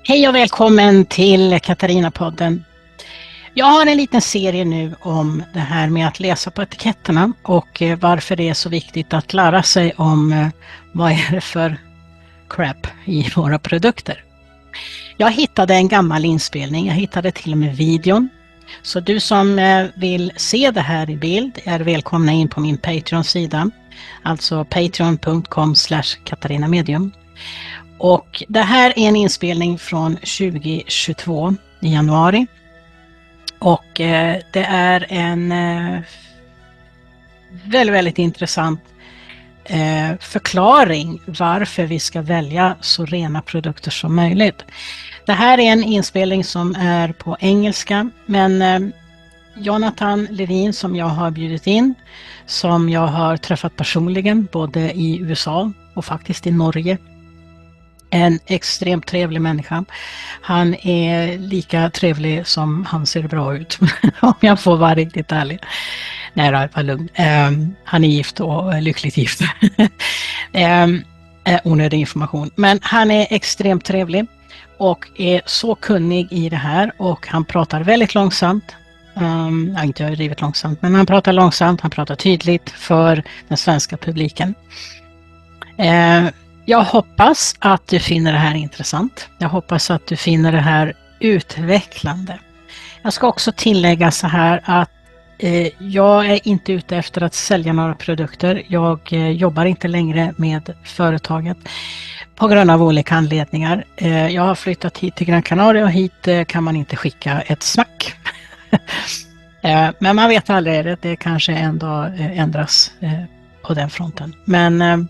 Hej och välkommen till Katarina-podden. Jag har en liten serie nu om det här med att läsa på etiketterna och varför det är så viktigt att lära sig om vad är det för crap i våra produkter. Jag hittade en gammal inspelning, jag hittade till och med videon. Så du som vill se det här i bild är välkomna in på min Patreon-sida, alltså patreon.com/katarinamedium. Och det här är en inspelning från 2022 i januari. Och det är en väldigt intressant förklaring varför vi ska välja så rena produkter som möjligt. Det här är en inspelning som är på engelska, men Jonathan Levine som jag har bjudit in, som jag har träffat personligen både i USA och faktiskt i Norge. En extremt trevlig människa. Han är lika trevlig som han ser bra ut, om jag får vara riktigt ärlig. Nej, var lugn. Han är gift och lyckligt gift. Onödig information. Men han är extremt trevlig och är så kunnig i det här, och han pratar väldigt långsamt. Inte överdrivet långsamt, men han pratar långsamt, han pratar tydligt för den svenska publiken. Jag hoppas att du finner det här intressant. Jag hoppas att du finner det här utvecklande. Jag ska också tillägga så här att jag är inte ute efter att sälja några produkter. Jag jobbar inte längre med företaget på grund av olika anledningar. Jag har flyttat hit till Gran Canaria och hit kan man inte skicka ett snack. Men man vet aldrig, det kanske ändå ändras på den fronten. Men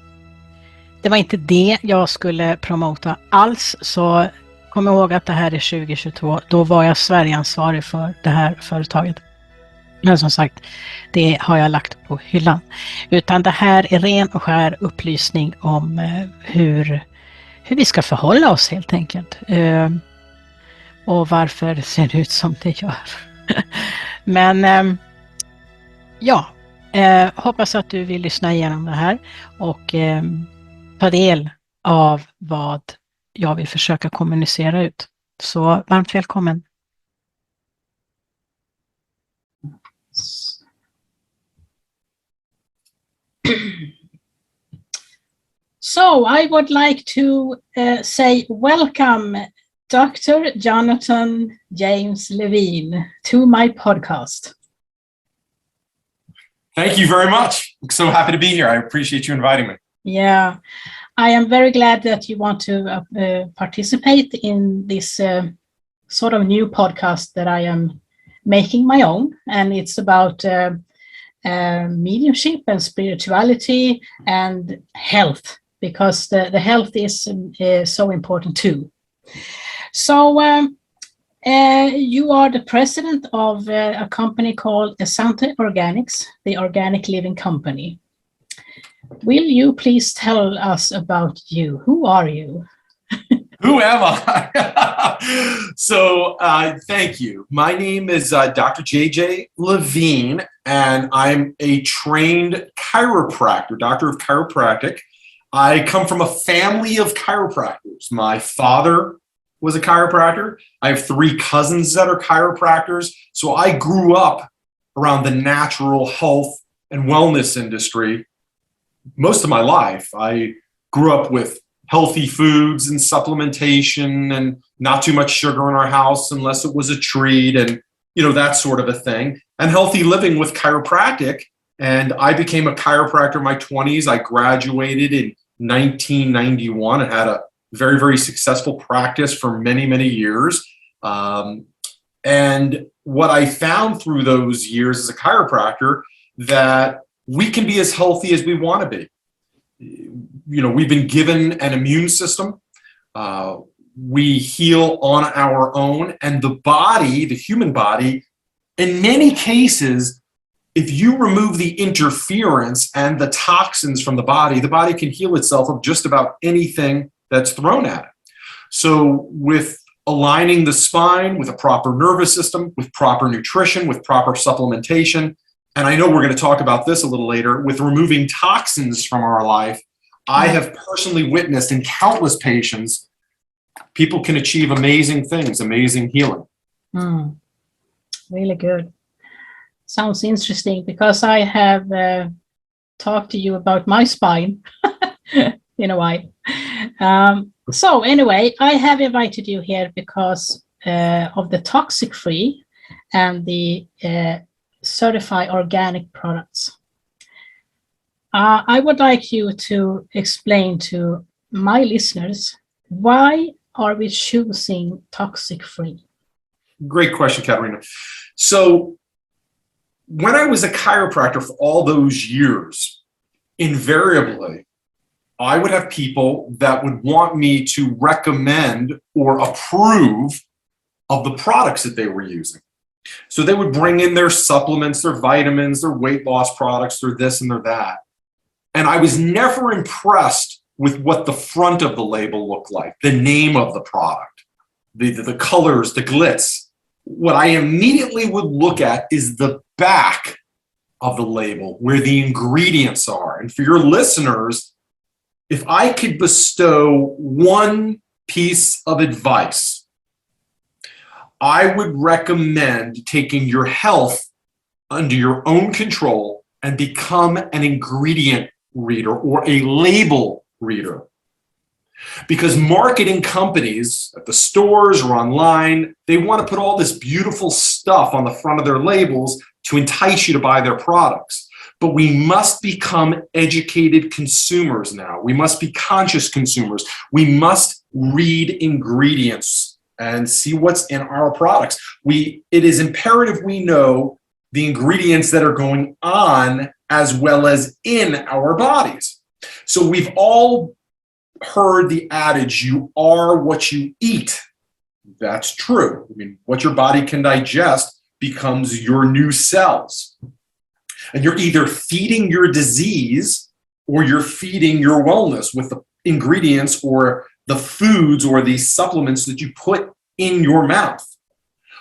det var inte det jag skulle promota alls, så kom ihåg att det här är 2022. Då var jag Sverigeansvarig för det här företaget. Men som sagt, det har jag lagt på hyllan. Utan det här är ren och skär upplysning om hur vi ska förhålla oss helt enkelt. Och varför det ser ut som det gör. Men ja, hoppas att du vill lyssna igenom det här och ta del av vad jag vill försöka kommunicera ut. Så varmt välkommen. So I would like to say welcome Dr. Jonathan James Levine to my podcast. Thank you very much. I'm so happy to be here. I appreciate you inviting me. Yeah, I am very glad that you want to participate in this sort of new podcast that I am making my own. And it's about mediumship and spirituality and health, because the health is so important too. So you are the president of a company called Asante Organics, the organic living company. Will you please tell us about you? Who are you? Who am I? So thank you. My name is Dr. JJ Levine, and I'm a trained chiropractor, doctor of chiropractic. I come from a family of chiropractors. My father was a chiropractor. I have 3 cousins that are chiropractors. So I grew up around the natural health and wellness industry most of my life. I grew up with healthy foods and supplementation and not too much sugar in our house unless it was a treat, and that sort of a thing, and healthy living with chiropractic. And I became a chiropractor in my 20s. I graduated in 1991 and had a very, very successful practice for many, many years. And what I found through those years as a chiropractor, that we can be as healthy as we want to be. We've been given an immune system. We heal on our own, and the body, the human body, in many cases, if you remove the interference and the toxins from the body can heal itself of just about anything that's thrown at it. So with aligning the spine with a proper nervous system, with proper nutrition, with proper supplementation, and I know we're going to talk about this a little later, with removing toxins from our life, I have personally witnessed in countless patients people can achieve amazing things, amazing healing. Really good. Sounds interesting, because I have talked to you about my spine in a while. So anyway, I have invited you here because of the toxic free and the certified organic products. I would like you to explain to my listeners, why are we choosing toxic free? Great question, Katerina. So when I was a chiropractor for all those years, invariably, I would have people that would want me to recommend or approve of the products that they were using. So they would bring in their supplements, their vitamins, their weight loss products, their this and their that. And I was never impressed with what the front of the label looked like, the name of the product, the colors, the glitz. What I immediately would look at is the back of the label, where the ingredients are. And for your listeners, if I could bestow one piece of advice, I would recommend taking your health under your own control and become an ingredient reader or a label reader. Because marketing companies at the stores or online, they want to put all this beautiful stuff on the front of their labels to entice you to buy their products. But we must become educated consumers now. We must be conscious consumers. We must read ingredients and see what's in our products. It is imperative we know the ingredients that are going on as well as in our bodies. So we've all heard the adage, you are what you eat. That's true. I mean, what your body can digest becomes your new cells. And you're either feeding your disease or you're feeding your wellness with the ingredients or the foods or the supplements that you put in your mouth.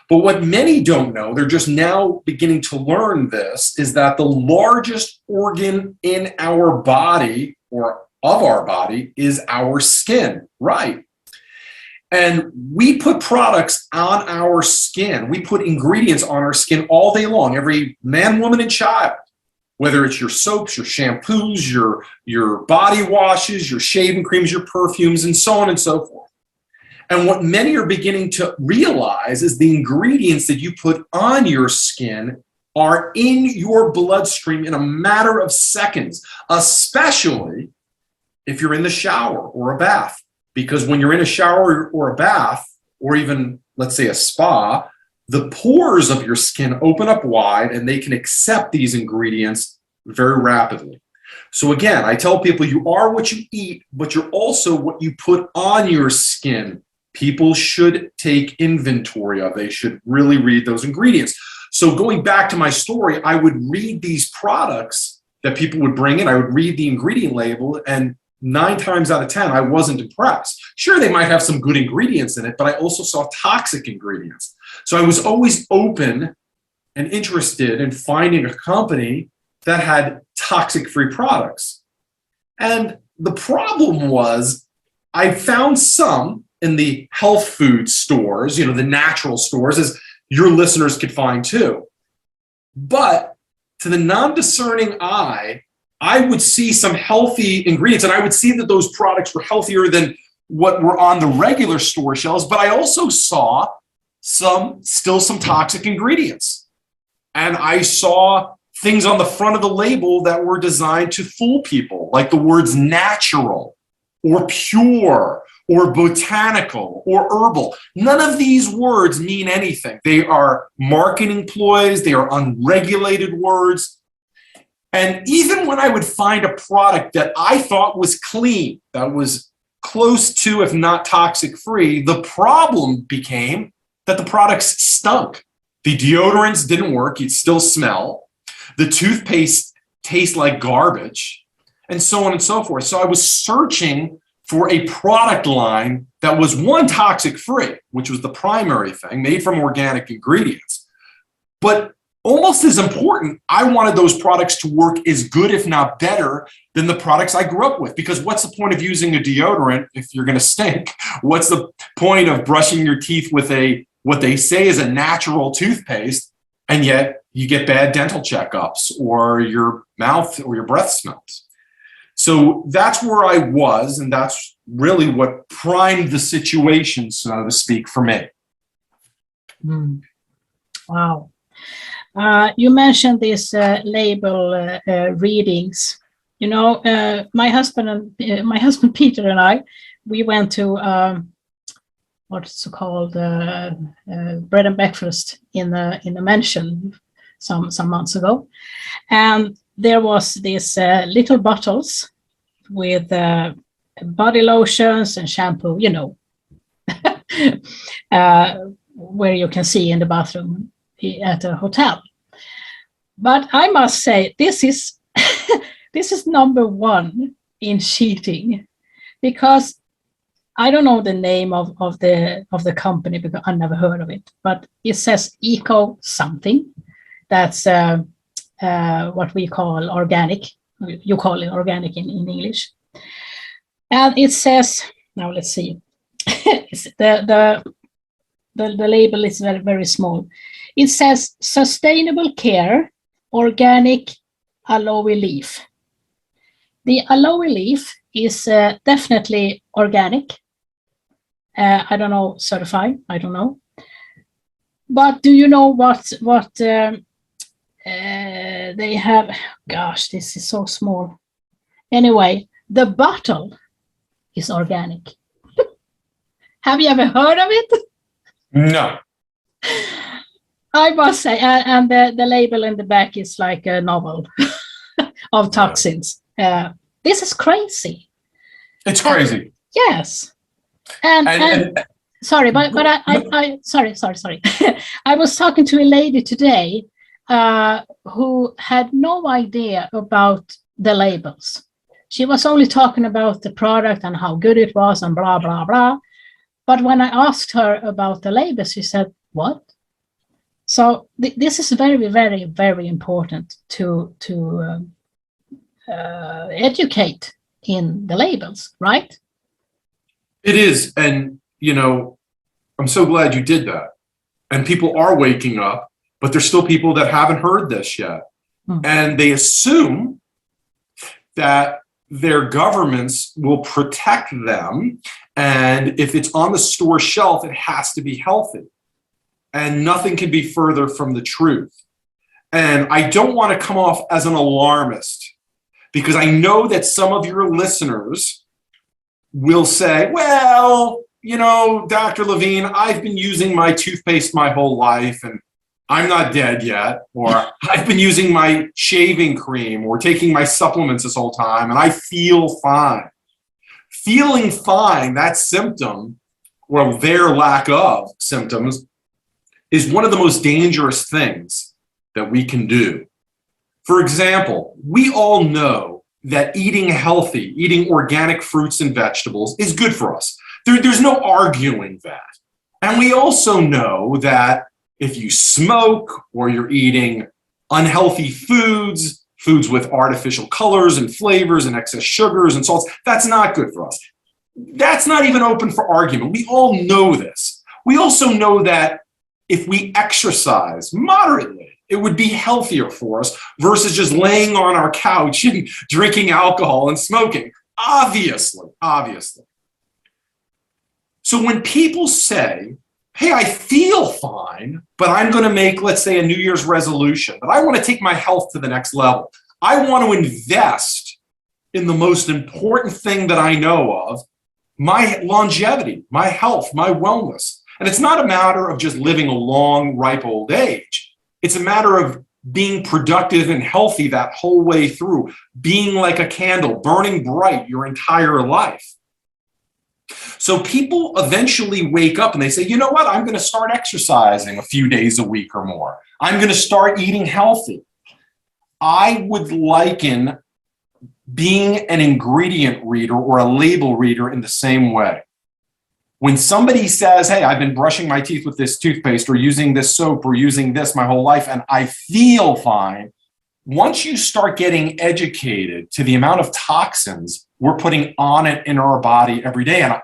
But what many don't know, they're just now beginning to learn this, is that the largest organ in our body or of our body is our skin, right? And we put products on our skin. We put ingredients on our skin all day long, every man, woman, and child, whether it's your soaps, your shampoos, your body washes, your shaving creams, your perfumes, and so on and so forth. And what many are beginning to realize is the ingredients that you put on your skin are in your bloodstream in a matter of seconds, especially if you're in the shower or a bath. Because when you're in a shower or a bath, or even, let's say, a spa, the pores of your skin open up wide and they can accept these ingredients very rapidly. So again, I tell people you are what you eat, but you're also what you put on your skin. People should take inventory of. They should really read those ingredients. So going back to my story, I would read these products that people would bring in. I would read the ingredient label, and 9 times out of 10, I wasn't impressed. Sure, they might have some good ingredients in it, but I also saw toxic ingredients. So I was always open and interested in finding a company that had toxic-free products. And the problem was I found some in the health food stores, the natural stores, as your listeners could find too. But to the non-discerning eye, I would see some healthy ingredients, and I would see that those products were healthier than what were on the regular store shelves, but I also saw some toxic ingredients. And I saw things on the front of the label that were designed to fool people, like the words natural or pure or botanical or herbal. None of these words mean anything. They are marketing ploys. They are unregulated words. And even when I would find a product that I thought was clean, that was close to, if not toxic free, the problem became that the products stunk. The deodorants didn't work. You'd still smell. The toothpaste tastes like garbage, and so on and so forth. So I was searching for a product line that was, one, toxic free, which was the primary thing, made from organic ingredients. But almost as important, I wanted those products to work as good, if not better, than the products I grew up with. Because what's the point of using a deodorant if you're going to stink? What's the point of brushing your teeth with what they say is a natural toothpaste, and yet you get bad dental checkups, or your mouth or your breath smells. So that's where I was, and that's really what primed the situation, so to speak, for me. Wow. You mentioned these label readings. You know, my husband Peter and I, we went to what's it called, bread and breakfast in the mansion some months ago, and there was these little bottles with body lotions and shampoo, you know, where you can see in the bathroom at a hotel. But I must say, this is this is number one in cheating, because I don't know the name of the company, because I never heard of it, but it says eco something. That's what we call organic. You call it organic in English. And it says, now let's see, the label is very, very small. It says sustainable care, organic aloe leaf. The aloe leaf is definitely organic. I don't know, certified, I don't know. But do you know what they have? Gosh, this is so small. Anyway, the bottle is organic. Have you ever heard of it? No. I must say, and the label in the back is like a novel of toxins. This is crazy. It's crazy. Yes. And sorry, but I sorry. I was talking to a lady today who had no idea about the labels. She was only talking about the product and how good it was and blah, blah, blah. But when I asked her about the labels, she said, what? So this is very, very, very important to educate in the labels, right? It is. And, you know, I'm so glad you did that. And people are waking up, but there's still people that haven't heard this yet. And they assume that their governments will protect them. And if it's on the store shelf, it has to be healthy. And nothing can be further from the truth. And I don't want to come off as an alarmist, because I know that some of your listeners will say, well, you know, Dr. Levine, I've been using my toothpaste my whole life and I'm not dead yet, or I've been using my shaving cream or taking my supplements this whole time and I feel fine. Feeling fine, that symptom, or their lack of symptoms, is one of the most dangerous things that we can do. For example, we all know that eating healthy, eating organic fruits and vegetables is good for us. There's no arguing that. And we also know that if you smoke or you're eating unhealthy foods with artificial colors and flavors and excess sugars and salts, that's not good for us. That's not even open for argument. We all know this. We also know that if we exercise moderately, it would be healthier for us versus just laying on our couch and drinking alcohol and smoking. Obviously. So when people say, hey, I feel fine, but I'm going to make, let's say, a New Year's resolution, that I want to take my health to the next level. I want to invest in the most important thing that I know of, my longevity, my health, my wellness. And it's not a matter of just living a long, ripe old age. It's a matter of being productive and healthy that whole way through, being like a candle, burning bright your entire life. So people eventually wake up and they say, you know what? I'm going to start exercising a few days a week or more. I'm going to start eating healthy. I would liken being an ingredient reader or a label reader in the same way. When somebody says, hey, I've been brushing my teeth with this toothpaste or using this soap or using this my whole life and I feel fine, once you start getting educated to the amount of toxins we're putting on it in our body every day, and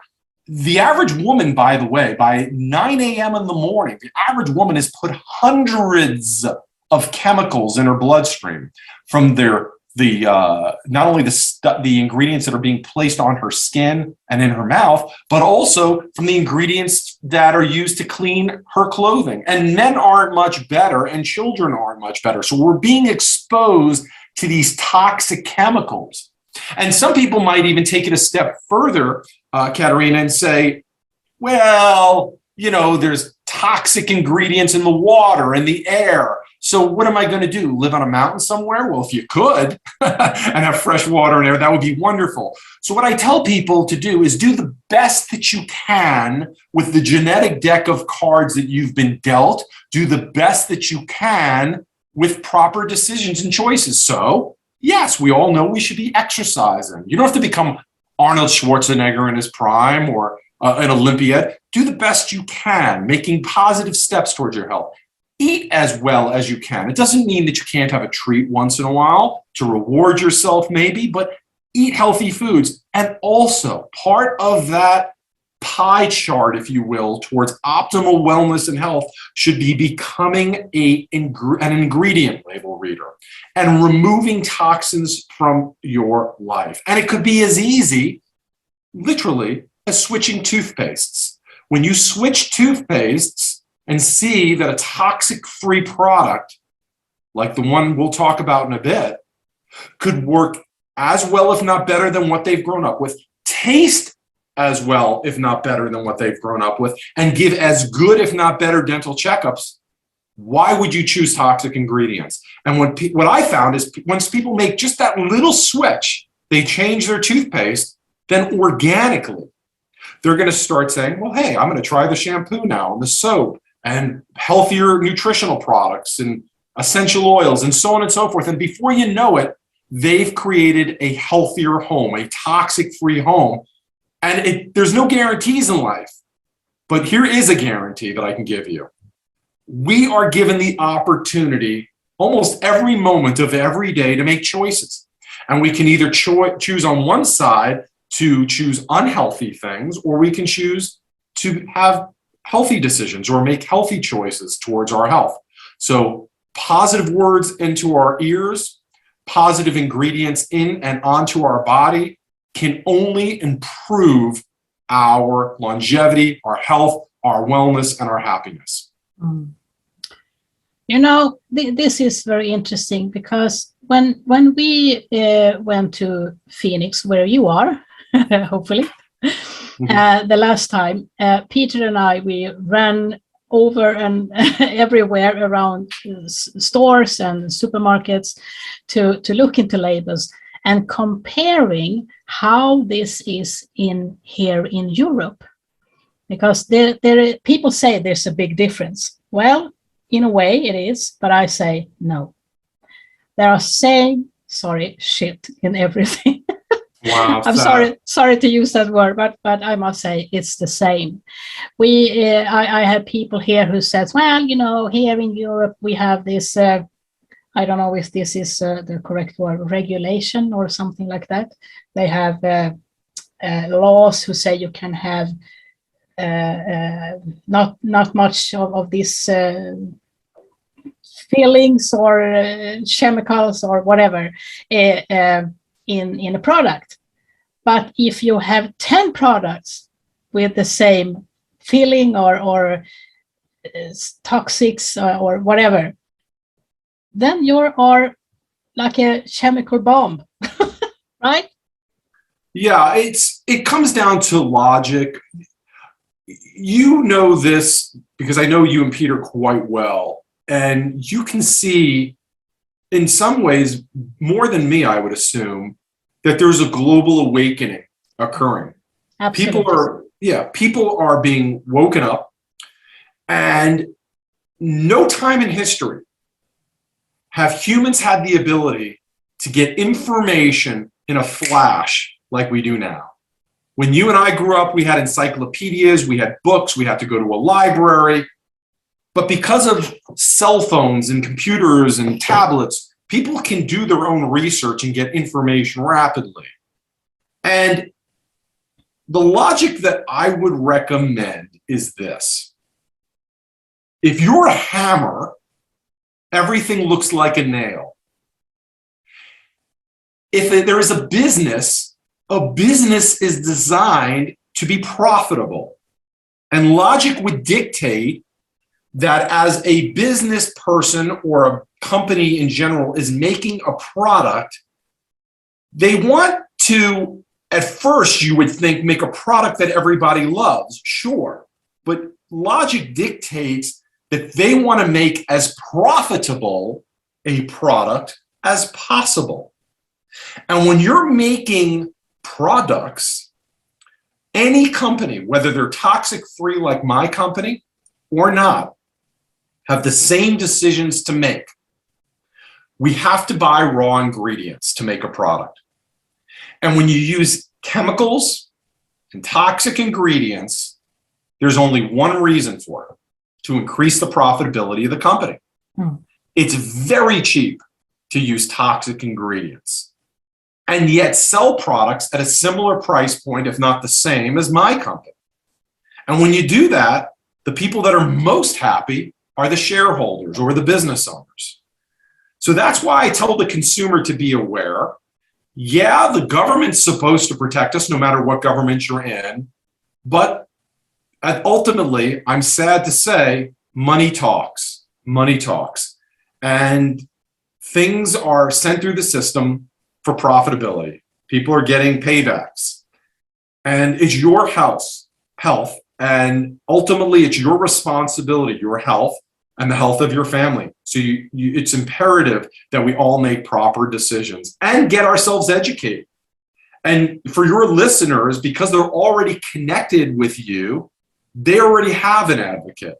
The average woman, by the way, by 9 a.m. in the morning, the average woman has put hundreds of chemicals in her bloodstream from not only the ingredients that are being placed on her skin and in her mouth, but also from the ingredients that are used to clean her clothing. And men aren't much better, and children aren't much better. So we're being exposed to these toxic chemicals. And some people might even take it a step further, Katerina, and say, well, there's toxic ingredients in the water and the air. So what am I going to do? Live on a mountain somewhere? Well, if you could and have fresh water and air, that would be wonderful. So what I tell people to do is do the best that you can with the genetic deck of cards that you've been dealt. Do the best that you can with proper decisions and choices. So yes, we all know we should be exercising. You don't have to become Arnold Schwarzenegger in his prime or an Olympiad. Do the best you can, making positive steps towards your health. Eat as well as you can. It doesn't mean that you can't have a treat once in a while to reward yourself maybe, but eat healthy foods. And also part of that pie chart, if you will, towards optimal wellness and health should be becoming an ingredient label reader and removing toxins from your life. And it could be as easy, literally, as switching toothpastes. When you switch toothpastes and see that a toxic-free product, like the one we'll talk about in a bit, could work as well, if not better, than what they've grown up with, taste as well, if not better, than what they've grown up with, and give as good, if not better, dental checkups, why would you choose toxic ingredients? And what I found is once people make just that little switch, they change their toothpaste, then organically, they're going to start saying, well, hey, I'm going to try the shampoo now and the soap and healthier nutritional products and essential oils and so on and so forth. And before you know it, they've created a healthier home, a toxic-free home. And there's no guarantees in life, but here is a guarantee that I can give you. We are given the opportunity almost every moment of every day to make choices. And we can either choose on one side to choose unhealthy things, or we can choose to have healthy decisions or make healthy choices towards our health. So positive words into our ears, positive ingredients in and onto our body can only improve our longevity, our health, our wellness, and our happiness. Mm. This is very interesting because when we went to Phoenix, where you are, hopefully, the last time, Peter and I, we ran over and everywhere around stores and supermarkets to look into labels and comparing how this is here in Europe, because people say there's a big difference. Well, in a way it is, but I say no. There are shit in everything. Wow, I'm sorry to use that word, but I must say it's the same. I have people here who says, well, here in Europe we have this. I don't know if this is the correct word, regulation or something like that. They have laws who say you can have not much of these fillings or chemicals or whatever in a product. But if you have 10 products with the same filling or toxics or whatever, then you are like a chemical bomb, right? Yeah, it comes down to logic. You know this because I know you and Peter quite well, and you can see in some ways more than me, I would assume, that there's a global awakening occurring. Absolutely. People are being woken up, and no time in history have humans had the ability to get information in a flash like we do now. When you and I grew up, we had encyclopedias, we had books, we had to go to a library. But because of cell phones and computers and tablets, people can do their own research and get information rapidly. And the logic that I would recommend is this. If you're a hammer, everything looks like a nail. If there is a business is designed to be profitable. And logic would dictate that as a business person or a company in general is making a product, they want to, at first you would think, make a product that everybody loves, sure. But logic dictates that they want to make as profitable a product as possible. And when you're making products, any company, whether they're toxic free like my company or not, have the same decisions to make. We have to buy raw ingredients to make a product. And when you use chemicals and toxic ingredients, there's only one reason for it: to increase the profitability of the company. It's very cheap to use toxic ingredients and yet sell products at a similar price point, if not the same, as my company. And when you do that, the people that are most happy are the shareholders or the business owners. So that's why I tell the consumer to be aware. Yeah, the government's supposed to protect us no matter what government you're in, but ultimately, I'm sad to say, money talks. Money talks. And things are sent through the system for profitability. People are getting paybacks. And it's your health, and ultimately it's your responsibility, your health, and the health of your family. So it's imperative that we all make proper decisions and get ourselves educated. And for your listeners, because they're already connected with you, they already have an advocate.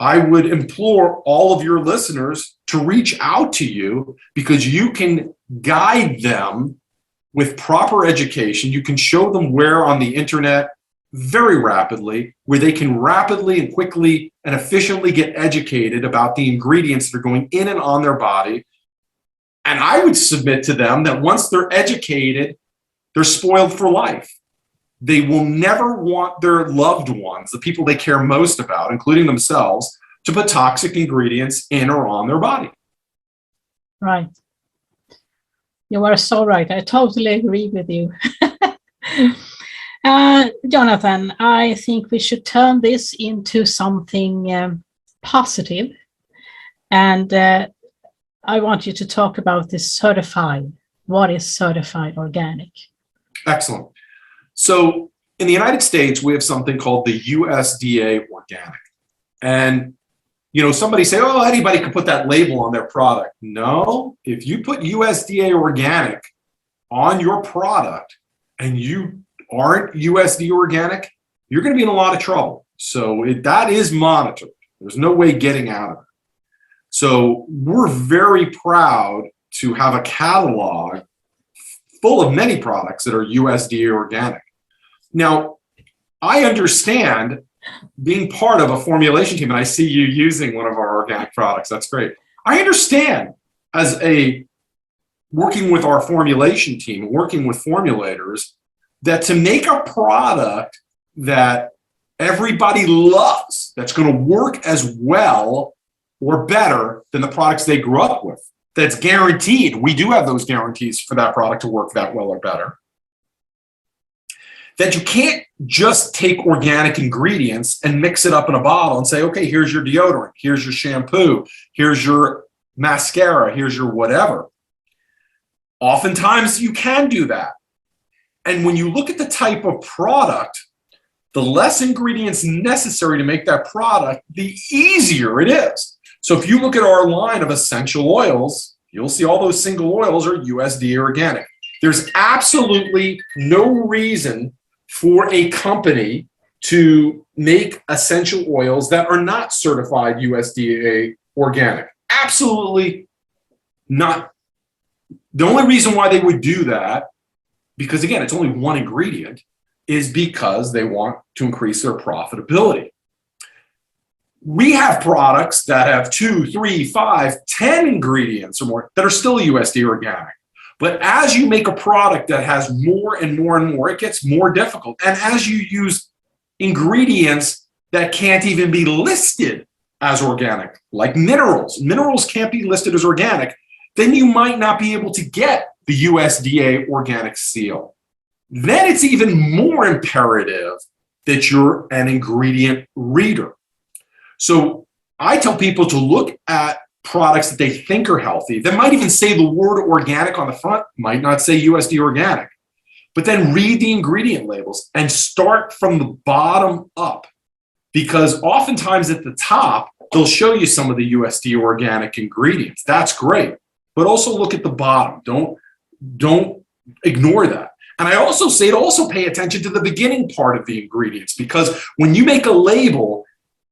I would implore all of your listeners to reach out to you because you can guide them with proper education. You can show them where on the internet very rapidly, where they can rapidly and quickly and efficiently get educated about the ingredients that are going in and on their body. And I would submit to them that once they're educated, they're spoiled for life. They will never want their loved ones, the people they care most about, including themselves, to put toxic ingredients in or on their body. Right. You are so right. I totally agree with you. Jonathan, I think we should turn this into something positive. And I want you to talk about this certified. What is certified organic? Excellent. So in the United States, we have something called the USDA organic. And, you know, somebody say, oh, anybody can put that label on their product. No, if you put USDA organic on your product and you aren't USDA organic, you're going to be in a lot of trouble. So that is monitored. There's no way getting out of it. So we're very proud to have a catalog full of many products that are USDA organic. Now, I understand being part of a formulation team, and I see you using one of our organic products. That's great. I understand as a working with our formulation team, working with formulators, that to make a product that everybody loves, that's going to work as well or better than the products they grew up with, that's guaranteed. We do have those guarantees for that product to work that well or better. That you can't just take organic ingredients and mix it up in a bottle and say, okay, here's your deodorant, here's your shampoo, here's your mascara, here's your whatever. Oftentimes you can do that. And when you look at the type of product, the less ingredients necessary to make that product, the easier it is. So if you look at our line of essential oils, you'll see all those single oils are USDA organic. There's absolutely no reason for a company to make essential oils that are not certified USDA organic. Absolutely not. The only reason why they would do that, because again, it's only one ingredient, is because they want to increase their profitability. We have products that have 2, 3, 5, 10 ingredients or more that are still USDA organic. But as you make a product that has more and more and more, it gets more difficult. And as you use ingredients that can't even be listed as organic, like minerals. Minerals can't be listed as organic. Then you might not be able to get the USDA organic seal. Then it's even more imperative that you're an ingredient reader. So I tell people to look at products that they think are healthy. They might even say the word organic on the front, might not say USDA organic. But then read the ingredient labels and start from the bottom up. Because oftentimes at the top, they'll show you some of the USDA organic ingredients. That's great. But also look at the bottom. Don't ignore that. And I also say to also pay attention to the beginning part of the ingredients, because when you make a label,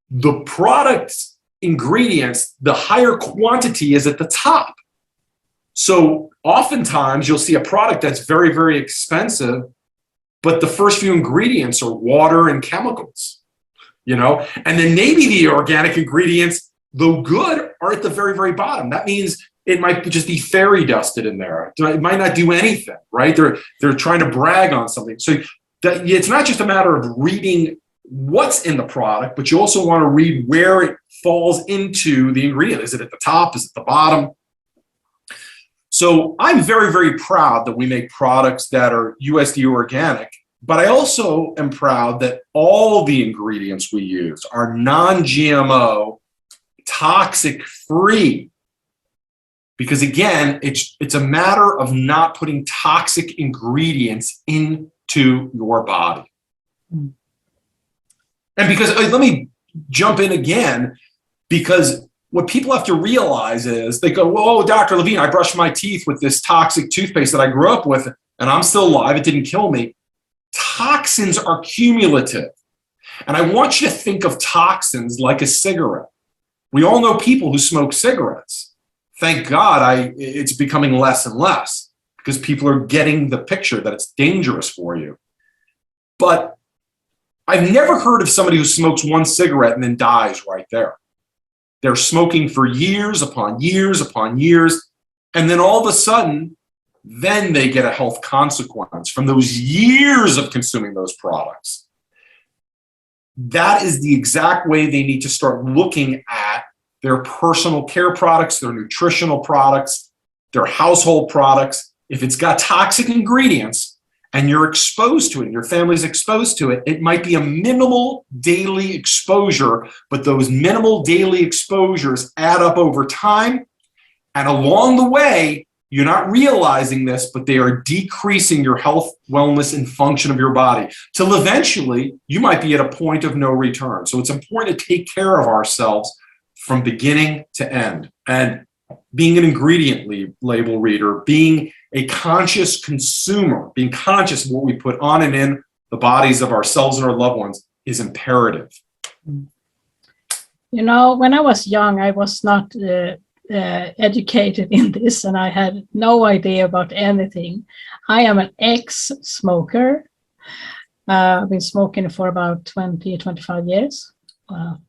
the product's ingredients, the higher quantity is at the top. So oftentimes you'll see a product that's very, very expensive, but the first few ingredients are water and chemicals, and then maybe the organic ingredients, though good, are at the very, very bottom. That means it might just be fairy dusted in there. It might not do anything, right? They're trying to brag on something. So it's not just a matter of reading what's in the product, but you also want to read where it falls into the ingredient. Is it at the top? Is it at the bottom? So I'm very, very proud that we make products that are USDA organic, but I also am proud that all the ingredients we use are non-GMO, toxic-free. Because again, it's a matter of not putting toxic ingredients into your body. And because, let me jump in again, because what people have to realize is they go, "Whoa, Dr. Levine, I brushed my teeth with this toxic toothpaste that I grew up with, and I'm still alive. It didn't kill me." Toxins are cumulative. And I want you to think of toxins like a cigarette. We all know people who smoke cigarettes. Thank God it's becoming less and less, because people are getting the picture that it's dangerous for you. But I've never heard of somebody who smokes one cigarette and then dies right there. They're smoking for years upon years upon years, and then all of a sudden, then they get a health consequence from those years of consuming those products. That is the exact way they need to start looking at their personal care products, their nutritional products, their household products. If it's got toxic ingredients and you're exposed to it and your family's exposed to it, it might be a minimal daily exposure, but those minimal daily exposures add up over time. And along the way, you're not realizing this, but they are decreasing your health, wellness, and function of your body till eventually you might be at a point of no return. So it's important to take care of ourselves from beginning to end. And being an ingredient label reader, being a conscious consumer, being conscious of what we put on and in the bodies of ourselves and our loved ones is imperative. When I was young, I was not educated in this, and I had no idea about anything. I am an ex-smoker. I've been smoking for about 25 years. Wow.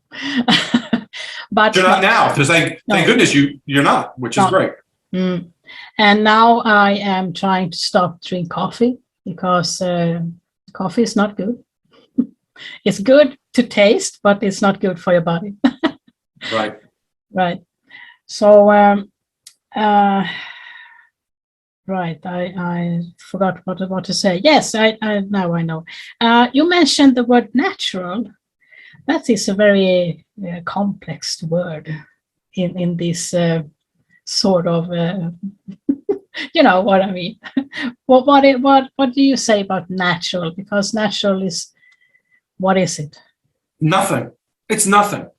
But you're not now, because thank goodness you're not, which is great. And now I am trying to stop drinking coffee, because coffee is not good. It's good to taste, but it's not good for your body. Right. So, right. I forgot what to say. Yes, I now I know. You mentioned the word natural. That is a very complex word in this sort of, you know what I mean. What do you say about natural? Because natural is, what is it? Nothing. It's nothing.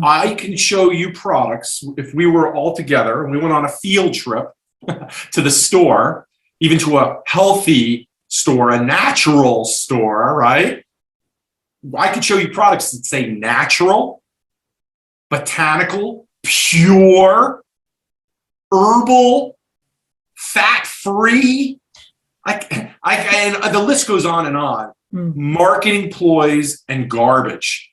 I can show you products. If we were all together and we went on a field trip to the store, even to a healthy store, a natural store, right? I could show you products that say natural, botanical, pure, herbal, fat-free. And the list goes on and on. Marketing ploys and garbage.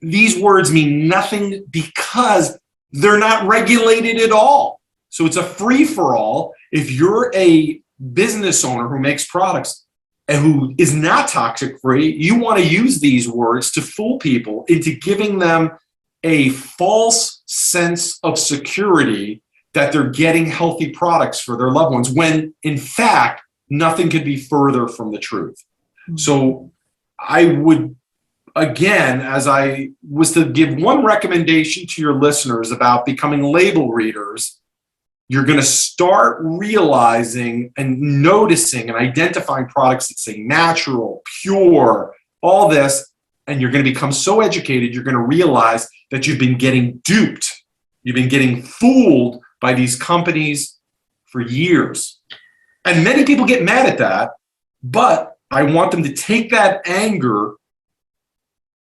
These words mean nothing because they're not regulated at all. So it's a free-for-all. If you're a business owner who makes products and who is not toxic free, you want to use these words to fool people into giving them a false sense of security that they're getting healthy products for their loved ones, when in fact, nothing could be further from the truth. Mm-hmm. So I would, again, as I was to give one recommendation to your listeners about becoming label readers, you're going to start realizing and noticing and identifying products that say natural, pure, all this, and you're going to become so educated, you're going to realize that you've been getting duped. You've been getting fooled by these companies for years. And many people get mad at that, but I want them to take that anger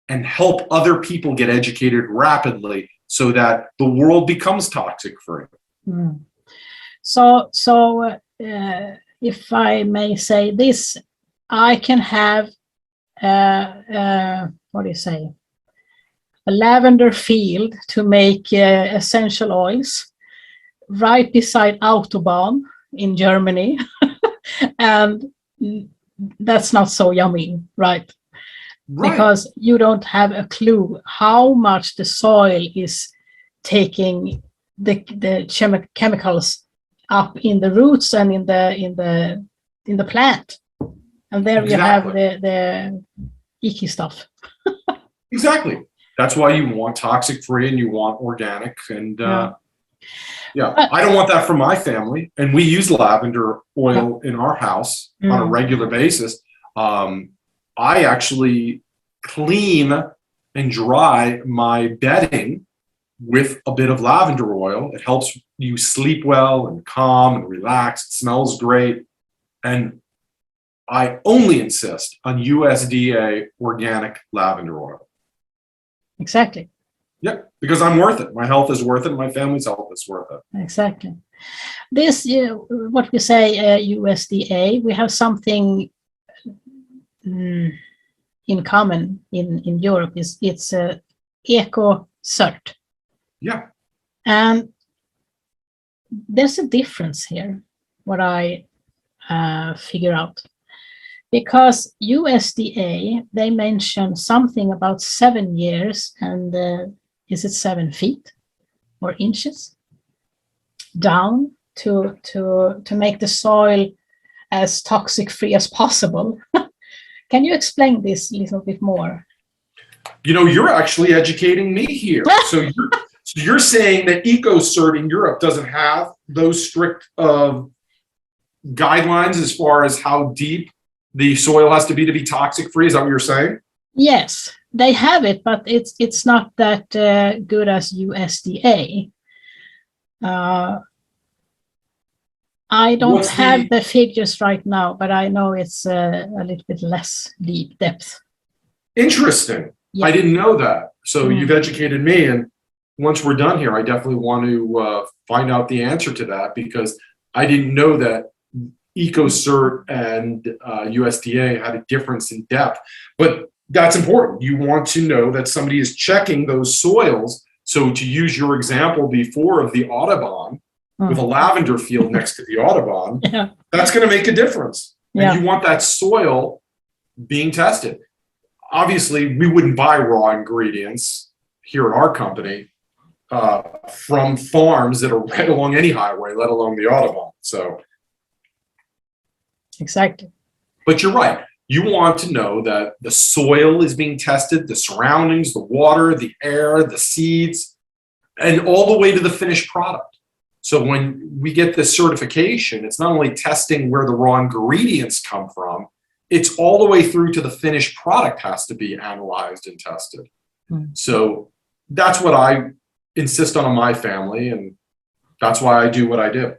and help other people get educated rapidly so that the world becomes toxic free. Mm. So if I may say this, I can have what do you say? A lavender field to make essential oils right beside Autobahn in Germany. And that's not so yummy, right? Because you don't have a clue how much the soil is taking the chemicals up in the roots and in the plant. And there you have the icky stuff. Exactly. That's why you want toxic free and you want organic. And I don't want that for my family. And we use lavender oil in our house on a regular basis. I actually clean and dry my bedding with a bit of lavender oil. It helps you sleep well and calm and relax. It smells great. And I only insist on USDA organic lavender oil. Exactly. Yeah, because I'm worth it. My health is worth it. My family's health is worth it. Exactly. This, what we say, USDA, we have something in common in Europe. It's eco cert. Yeah. And there's a difference here, what I figure out. Because USDA, they mention something about 7 years and is it 7 feet or inches down to make the soil as toxic free as possible. Can you explain this a little bit more? You know, you're actually educating me here. So you're saying that EcoCert in Europe doesn't have those strict guidelines as far as how deep the soil has to be toxic free. Is that what you're saying? Yes, they have it, but it's not that good as USDA. I don't have the figures right now, but I know it's a little bit less deep depth. Interesting. Yeah. I didn't know that. So you've educated me, and once we're done here, I definitely want to find out the answer to that, because I didn't know that EcoCert and USDA had a difference in depth. But that's important. You want to know that somebody is checking those soils. So to use your example before of the Autobahn, with a lavender field next to the Autobahn, that's going to make a difference. And you want that soil being tested. Obviously, we wouldn't buy raw ingredients here at our company from farms that are right along any highway, let alone the Autobahn. So, exactly. But you're right. You want to know that the soil is being tested, the surroundings, the water, the air, the seeds, and all the way to the finished product. So when we get this certification, it's not only testing where the raw ingredients come from, it's all the way through to the finished product has to be analyzed and tested. So that's what I insist on in my family, and that's why I do what I do.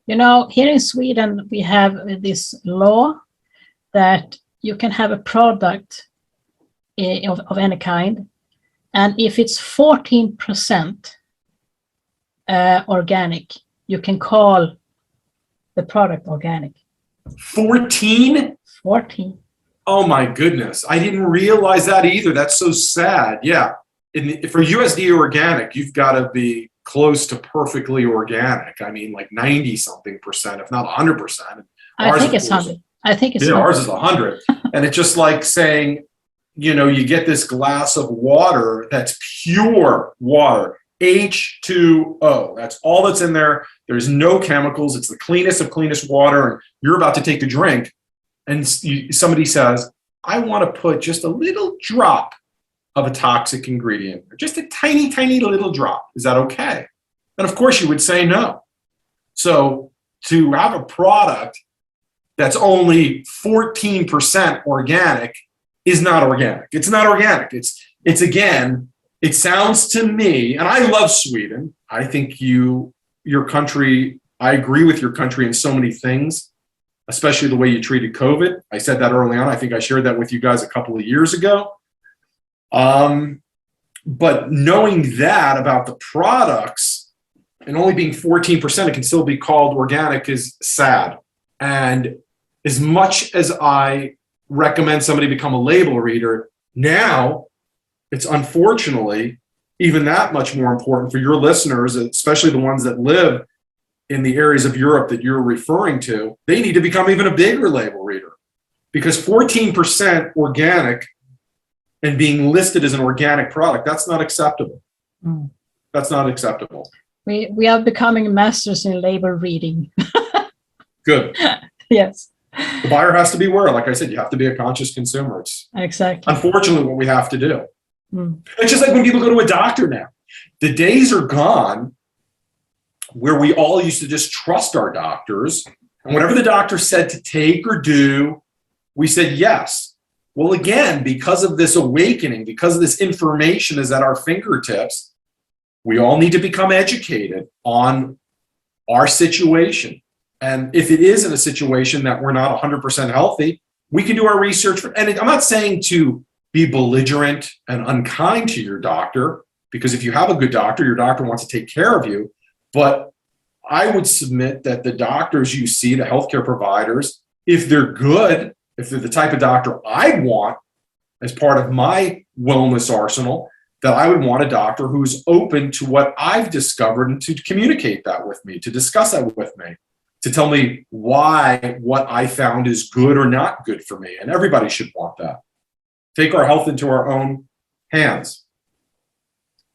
You know, here in Sweden, we have this law that you can have a product of any kind, and if it's 14% organic, you can call the product organic. 14? 14. Oh my goodness. I didn't realize that either. That's so sad. Yeah. For USDA organic, you've got to be close to perfectly organic. I mean, like 90 something percent, if not 100%. I think it's 100. I think it's 100. Ours is 100. And it's just like saying, you know, you get this glass of water that's pure water, H2O. That's all that's in there. There's no chemicals. It's the cleanest of cleanest water. And you're about to take a drink. And somebody says, I want to put just a little drop of a toxic ingredient, or just a tiny, tiny little drop. Is that okay? And of course you would say no. So to have a product that's only 14% organic is not organic. It's not organic. It's again, it sounds to me, and I love Sweden. I think your country, I agree with your country in so many things, especially the way you treated COVID. I said that early on. I think I shared that with you guys a couple of years ago. But knowing that about the products and only being 14%, it can still be called organic is sad. And as much as I recommend somebody become a label reader, now it's unfortunately even that much more important for your listeners, especially the ones that live in the areas of Europe that you're referring to. They need to become even a bigger label reader, because 14% organic and being listed as an organic product, that's not acceptable. That's not acceptable. We are becoming masters in label reading. Good. Yes. The buyer has to be aware. Like I said, you have to be a conscious consumer. It's exactly, unfortunately what we have to do. It's just like when people go to a doctor now. The days are gone where we all used to just trust our doctors, and whatever the doctor said to take or do, we said yes. Well, again, because of this awakening, because of this information is at our fingertips, we all need to become educated on our situation. And if it is in a situation that we're not 100% healthy, we can do our research. And I'm not saying to be belligerent and unkind to your doctor, because if you have a good doctor, your doctor wants to take care of you. But I would submit that the doctors you see, the healthcare providers, if they're good, if they're the type of doctor I want as part of my wellness arsenal, that I would want a doctor who's open to what I've discovered and to communicate that with me, to discuss that with me, to tell me why what I found is good or not good for me. And everybody should want that. Take our health into our own hands.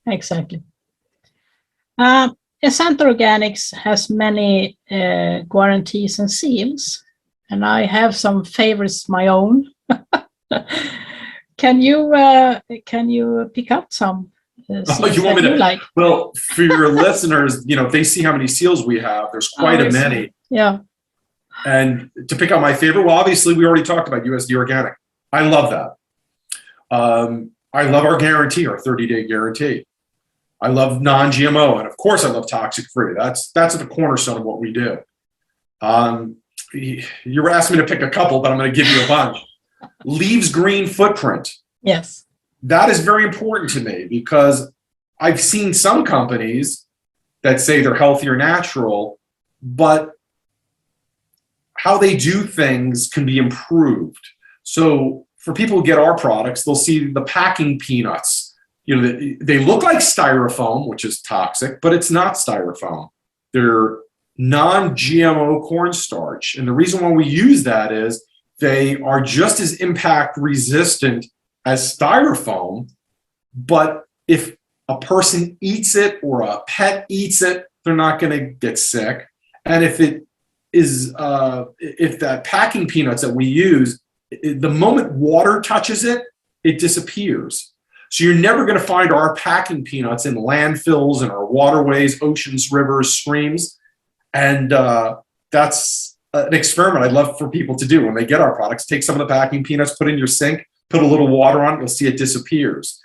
Exactly. Essent Organics has many guarantees and seals, and I have some favorites my own. Can you pick up some seals you want me to? like? Well, for your listeners, if they see how many seals we have, there's quite a many. Yeah. And to pick out my favorite, well, obviously we already talked about USD Organic. I love that. I love our guarantee, our 30-day guarantee. I love non-GMO, and of course I love toxic-free. That's at the cornerstone of what we do. You were asking me to pick a couple, but I'm going to give you a bunch. Leaves green footprint. Yes. That is very important to me, because I've seen some companies that say they're healthy or natural, but how they do things can be improved. So for people who get our products, they'll see the packing peanuts. They look like styrofoam, which is toxic, but it's not styrofoam. They're non-GMO cornstarch. And the reason why we use that is they are just as impact resistant as styrofoam. But if a person eats it or a pet eats it, they're not going to get sick. And if it is, if that packing peanuts that we use, the moment water touches it, it disappears. So you're never going to find our packing peanuts in landfills and our waterways, oceans, rivers, streams. And that's an experiment I'd love for people to do when they get our products. Take some of the packing peanuts, put it in your sink, put a little water on it, you'll see it disappears.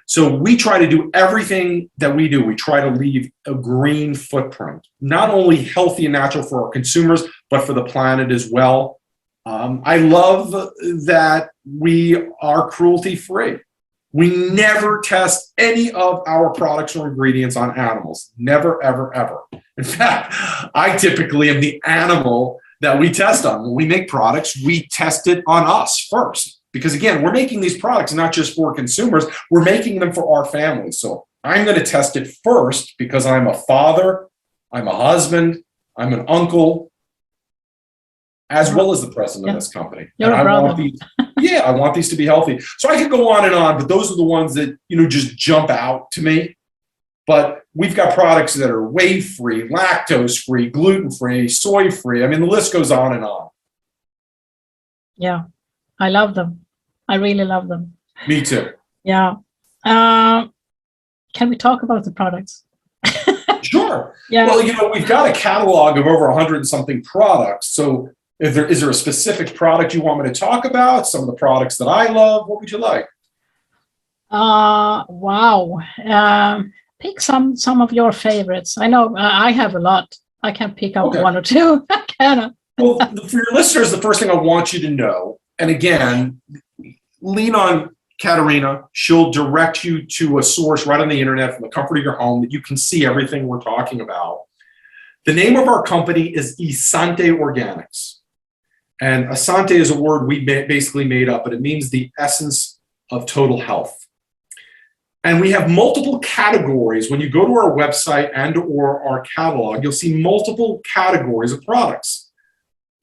So we try to do everything that we do. We try to leave a green footprint, not only healthy and natural for our consumers, but for the planet as well. I love that we are cruelty-free. We never test any of our products or ingredients on animals. Never, ever, ever. In fact, I typically am the animal that we test on. When we make products, we test it on us first. Because again, we're making these products not just for consumers, we're making them for our families. So I'm going to test it first because I'm a father, I'm a husband, I'm an uncle, as well as the president of this company. You're and a brother. want these, I want these to be healthy. So I could go on, but those are the ones that, just jump out to me. But we've got products that are whey-free, lactose-free, gluten-free, soy-free. I mean, the list goes on and on. Yeah, I love them. I really love them. Me too. Yeah. Can we talk about the products? Sure. Yeah. Well, we've got a catalog of over 100 and something products. So is there a specific product you want me to talk about? Some of the products that I love? What would you like? Wow. Pick some of your favorites. I know I have a lot. I can pick up one or two. Well, for your listeners, the first thing I want you to know, and again, lean on Katerina. She'll direct you to a source right on the internet from the comfort of your home that you can see everything we're talking about. The name of our company is Asante Organics. And Asante is a word we basically made up, but it means the essence of total health. And we have multiple categories. When you go to our website and or our catalog, you'll see multiple categories of products.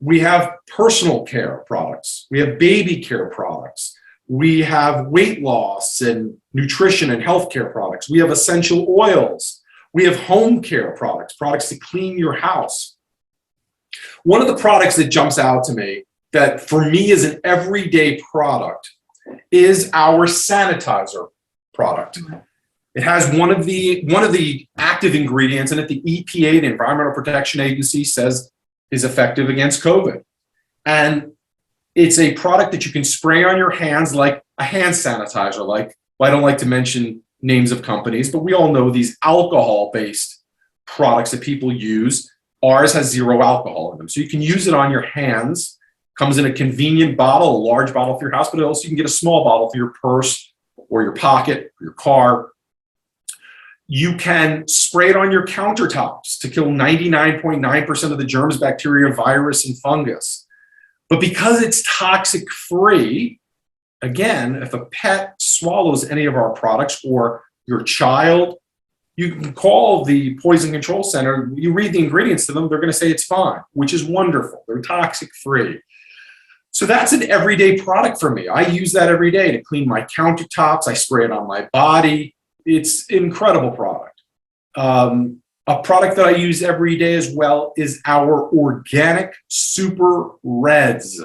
We have personal care products. We have baby care products. We have weight loss and nutrition and healthcare products. We have essential oils. We have home care products, products to clean your house. One of the products that jumps out to me that for me is an everyday product is our sanitizer product. It has one of the active ingredients in it, the EPA, the Environmental Protection Agency, says is effective against COVID. And it's a product that you can spray on your hands like a hand sanitizer, I don't like to mention names of companies, but we all know these alcohol-based products that people use. Ours has 0 alcohol in them. So you can use it on your hands. Comes in a convenient bottle, a large bottle for your house, but also you can get a small bottle for your purse or your pocket, or your car. You can spray it on your countertops to kill 99.9% of the germs, bacteria, virus, and fungus. But because it's toxic free, again, if a pet swallows any of our products or your child, you can call the Poison Control Center. You read the ingredients to them, they're going to say it's fine, which is wonderful. They're toxic free. So that's an everyday product for me. I use that every day to clean my countertops. I spray it on my body. It's an incredible product. A product that I use every day as well is our organic Super Reds.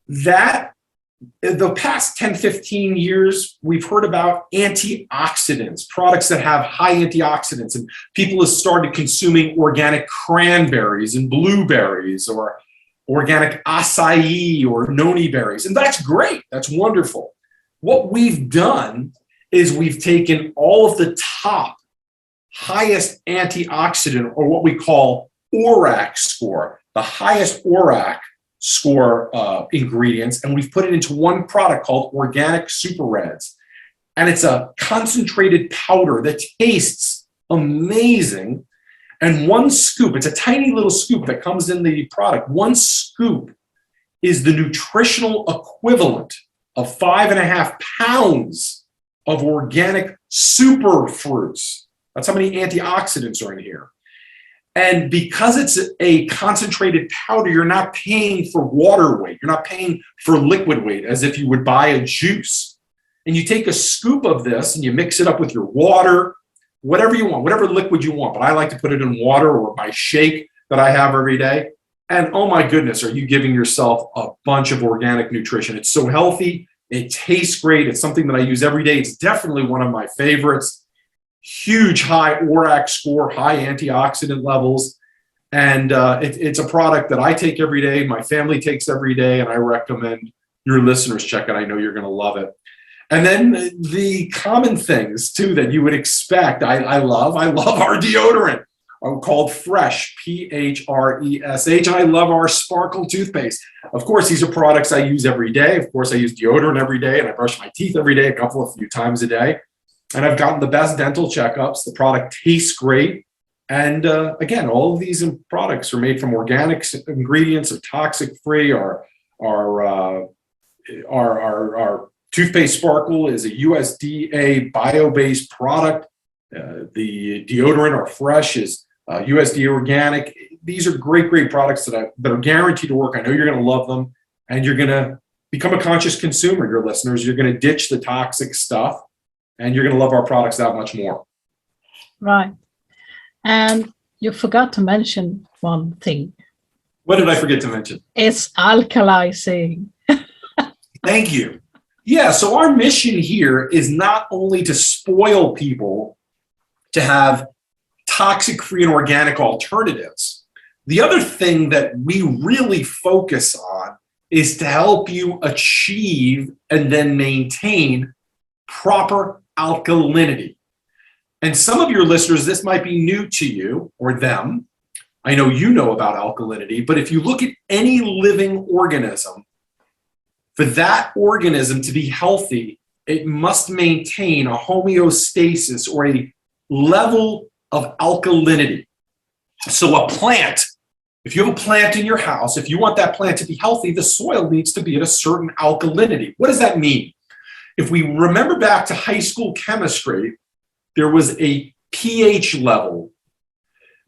That, the past 10, 15 years, we've heard about antioxidants, products that have high antioxidants, and people have started consuming organic cranberries and blueberries or organic acai or noni berries. And that's great. That's wonderful. What we've done is we've taken all of the top highest antioxidant, or what we call ORAC score, the highest ORAC score ingredients, and we've put it into one product called Organic Super Reds. And it's a concentrated powder that tastes amazing. And one scoop, it's a tiny little scoop that comes in the product. One scoop is the nutritional equivalent of 5.5 pounds of organic super fruits. That's how many antioxidants are in here. And because it's a concentrated powder, you're not paying for water weight. You're not paying for liquid weight as if you would buy a juice. And you take a scoop of this and you mix it up with your water, whatever you want, whatever liquid you want. But I like to put it in water or my shake that I have every day. And oh my goodness, are you giving yourself a bunch of organic nutrition? It's so healthy. It tastes great. It's something that I use every day. It's definitely one of my favorites. Huge high ORAC score, high antioxidant levels. And it's a product that I take every day, my family takes every day, and I recommend your listeners check it. I know you're going to love it. And then the common things, too, that you would expect. I love our deodorant called Fresh, P-H-R-E-S-H. And I love our Sparkle toothpaste. Of course, these are products I use every day. Of course, I use deodorant every day, and I brush my teeth every day, a few times a day. And I've gotten the best dental checkups. The product tastes great. And again, all of these products are made from organic ingredients, are toxic free, are Toothpaste Sparkle is a USDA bio-based product. The deodorant or Fresh is USDA organic. These are great, great products that are guaranteed to work. I know you're going to love them, and you're going to become a conscious consumer, your listeners. You're going to ditch the toxic stuff, and you're going to love our products that much more. Right. And you forgot to mention one thing. What did I forget to mention? It's alkalizing. Thank you. Yeah, so our mission here is not only to spoil people to have toxic-free and organic alternatives. The other thing that we really focus on is to help you achieve and then maintain proper alkalinity. And some of your listeners, this might be new to you or them. I know you know about alkalinity, but if you look at any living organism, for that organism to be healthy, it must maintain a homeostasis or a level of alkalinity. So a plant, if you have a plant in your house, if you want that plant to be healthy, the soil needs to be at a certain alkalinity. What does that mean? If we remember back to high school chemistry, there was a pH level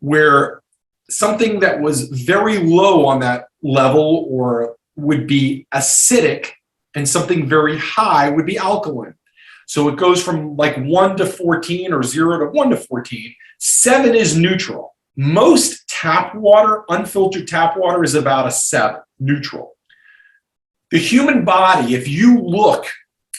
where something that was very low on that level or would be acidic, and something very high would be alkaline. So it goes from like 1 to 14 or 0 to 1 to 14. 7 is neutral. Most tap water, unfiltered tap water, is about a 7, neutral. The human body, if you look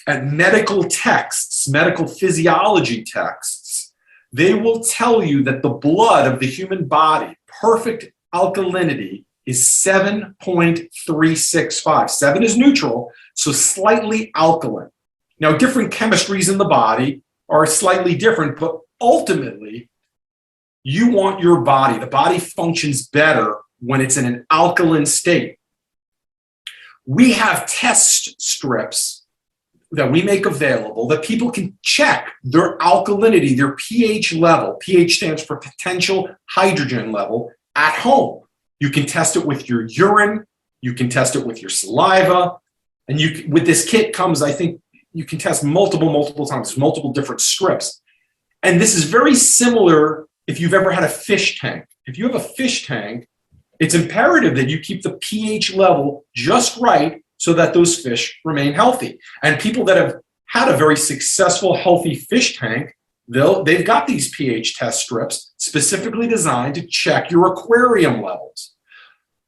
at medical texts, medical physiology texts, they will tell you that the blood of the human body, perfect alkalinity, is 7.365. 7 is neutral, so slightly alkaline. Now, different chemistries in the body are slightly different, but ultimately, you want your body, the body functions better when it's in an alkaline state. We have test strips that we make available that people can check their alkalinity, their pH level. pH stands for potential hydrogen level at home. You can test it with your urine, you can test it with your saliva, and with this kit comes, I think, you can test multiple times, multiple different strips. And this is very similar if you've ever had a fish tank. If you have a fish tank, it's imperative that you keep the pH level just right so that those fish remain healthy. And people that have had a very successful, healthy fish tank, they've got these pH test strips specifically designed to check your aquarium levels.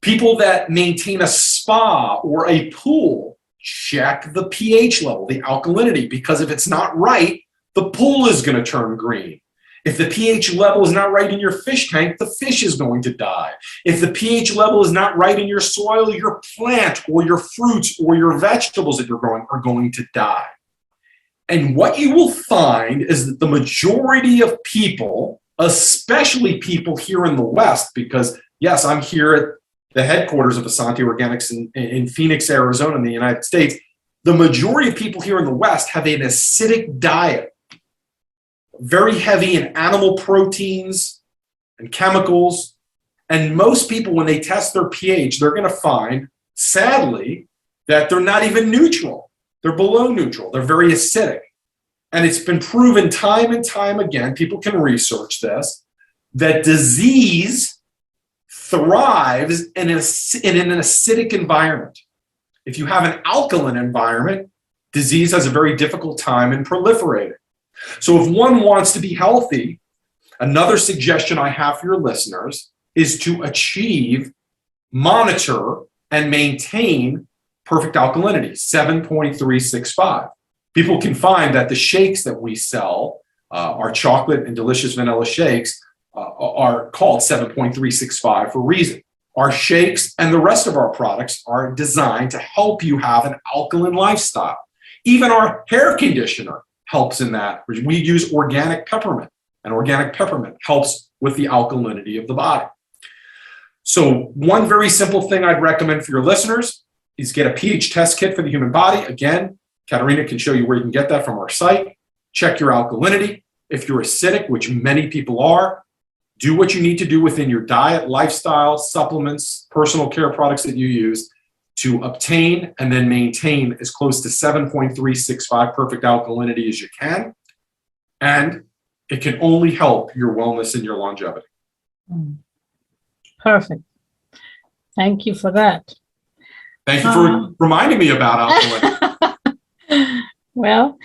People that maintain a spa or a pool, check the pH level, the alkalinity, because if it's not right, the pool is going to turn green. If the pH level is not right in your fish tank, the fish is going to die. If the pH level is not right in your soil, your plant or your fruits or your vegetables that you're growing are going to die. And what you will find is that the majority of people, especially people here in the West, because yes, I'm here at the headquarters of Asante Organics in Phoenix, Arizona, in the United States, the majority of people here in the West have an acidic diet, very heavy in animal proteins and chemicals. And most people, when they test their pH, they're going to find, sadly, that they're not even neutral. They're below neutral. They're very acidic. And it's been proven time and time again, people can research this, that disease thrives in an acidic environment. If you have an alkaline environment, disease has a very difficult time in proliferating. So if one wants to be healthy, another suggestion I have for your listeners is to achieve, monitor, and maintain perfect alkalinity, 7.365. People can find that the shakes that we sell, our chocolate and delicious vanilla shakes, are called 7.365 for a reason. Our shakes and the rest of our products are designed to help you have an alkaline lifestyle. Even our hair conditioner helps in that. We use organic peppermint, and organic peppermint helps with the alkalinity of the body. So one very simple thing I'd recommend for your listeners is get a pH test kit for the human body. Again, Katerina can show you where you can get that from our site. Check your alkalinity. If you're acidic, which many people are, do what you need to do within your diet, lifestyle, supplements, personal care products that you use to obtain and then maintain as close to 7.365 perfect alkalinity as you can. And it can only help your wellness and your longevity. Perfect. Thank you for that. Thank you for reminding me about alkalinity. Well,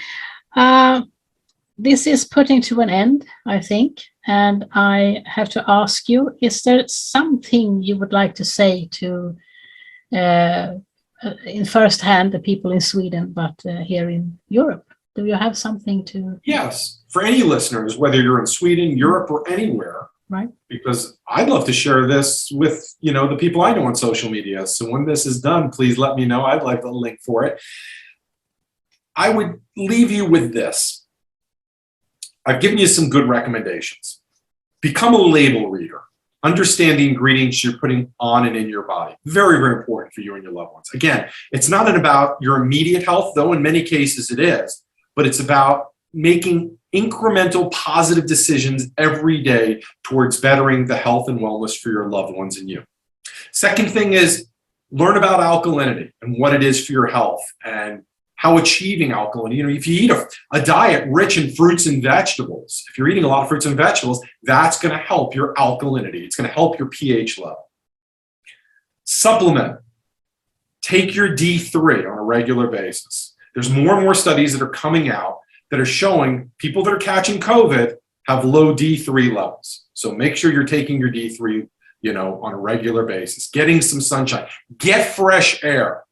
this is putting to an end, I think. And I have to ask you, is there something you would like to say to, in first hand, the people in Sweden, but here in Europe? Do you have something to? Yes, for any listeners, whether you're in Sweden, Europe, or anywhere, right? Because I'd love to share this with, the people I know on social media. So when this is done, please let me know. I'd like the link for it. I would leave you with this. I've given you some good recommendations. Become a label reader. Understand the ingredients you're putting on and in your body. Very, very important for you and your loved ones. Again, it's not about your immediate health, though in many cases it is, but it's about making incremental positive decisions every day towards bettering the health and wellness for your loved ones and you. Second thing is learn about alkalinity and what it is for your health and how achieving alkalinity. If you eat a diet rich in fruits and vegetables, if you're eating a lot of fruits and vegetables, that's going to help your alkalinity. It's going to help your pH level. Supplement. Take your D3 on a regular basis. There's more and more studies that are coming out that are showing people that are catching COVID have low D3 levels. So make sure you're taking your D3, on a regular basis. Getting some sunshine. Get fresh air.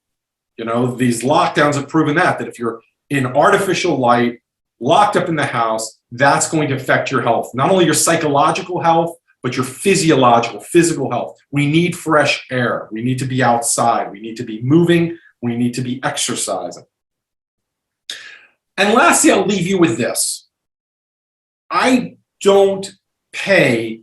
These lockdowns have proven that if you're in artificial light, locked up in the house, that's going to affect your health. Not only your psychological health, but your physical health. We need fresh air. We need to be outside. We need to be moving. We need to be exercising. And lastly, I'll leave you with this. I don't pay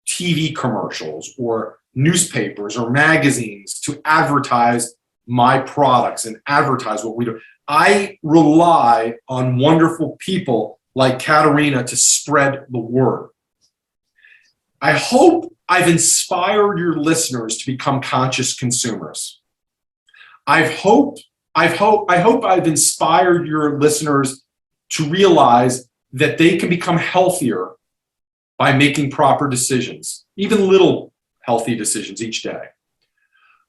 TV commercials or newspapers or magazines to advertise my products and advertise what we do. I rely on wonderful people like Katarina to spread the word. I hope I've inspired your listeners to become conscious consumers. I hope I've inspired your listeners to realize that they can become healthier by making proper decisions, even little healthy decisions each day.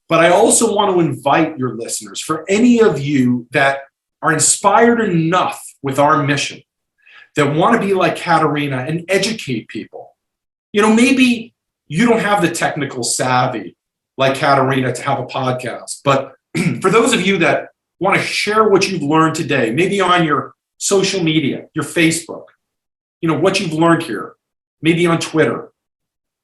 But I also want to invite your listeners, for any of you that are inspired enough with our mission, that want to be like Katarina and educate people. Maybe you don't have the technical savvy like Katarina to have a podcast, but for those of you that want to share what you've learned today, maybe on your social media, your Facebook, what you've learned here, maybe on Twitter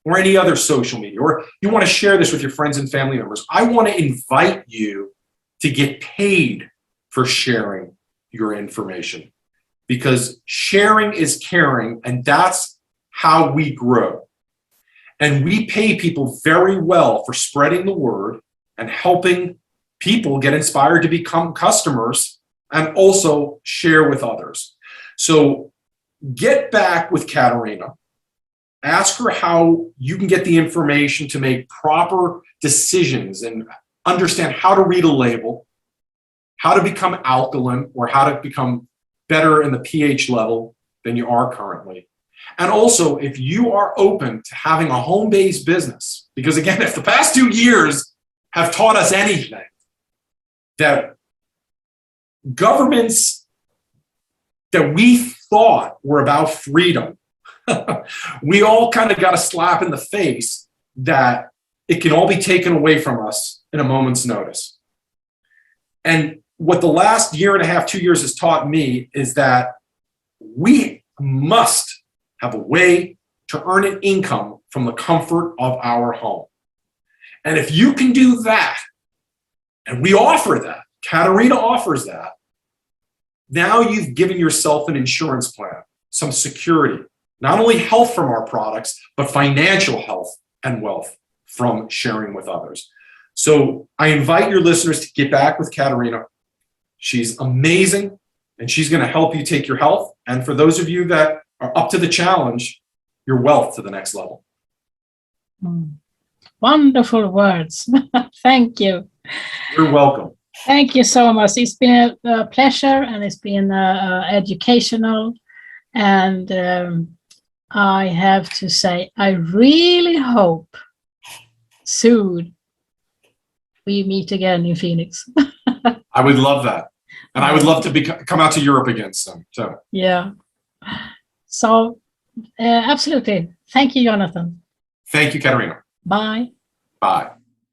or any other social media, or you want to share this with your friends and family members, I want to invite you to get paid for sharing your information, because sharing is caring, and that's how we grow. And we pay people very well for spreading the word and helping people get inspired to become customers and also share with others. So get back with Katarina. Ask her how you can get the information to make proper decisions and understand how to read a label, how to become alkaline, or how to become better in the pH level than you are currently. And also, if you are open to having a home-based business, because again, if the past 2 years have taught us anything, that governments that we thought were about freedom, we all kind of got a slap in the face that it can all be taken away from us in a moment's notice. And what the last year and a half, 2 years has taught me is that we must have a way to earn an income from the comfort of our home. And if you can do that, and we offer that, Katarina offers that, now you've given yourself an insurance plan, some security, not only health from our products, but financial health and wealth from sharing with others. So I invite your listeners to get back with Katarina. She's amazing, and she's going to help you take your health. And for those of you that are up to the challenge, your wealth to the next level. Wonderful words. Thank you. You're welcome. Thank you so much. It's been a pleasure, and it's been educational. And I have to say, I really hope soon we meet again in Phoenix. I would love that. And I would love to come out to Europe again soon. So. Yeah. So, absolutely. Thank you, Jonathan. Thank you, Katarina. Bye. Bye.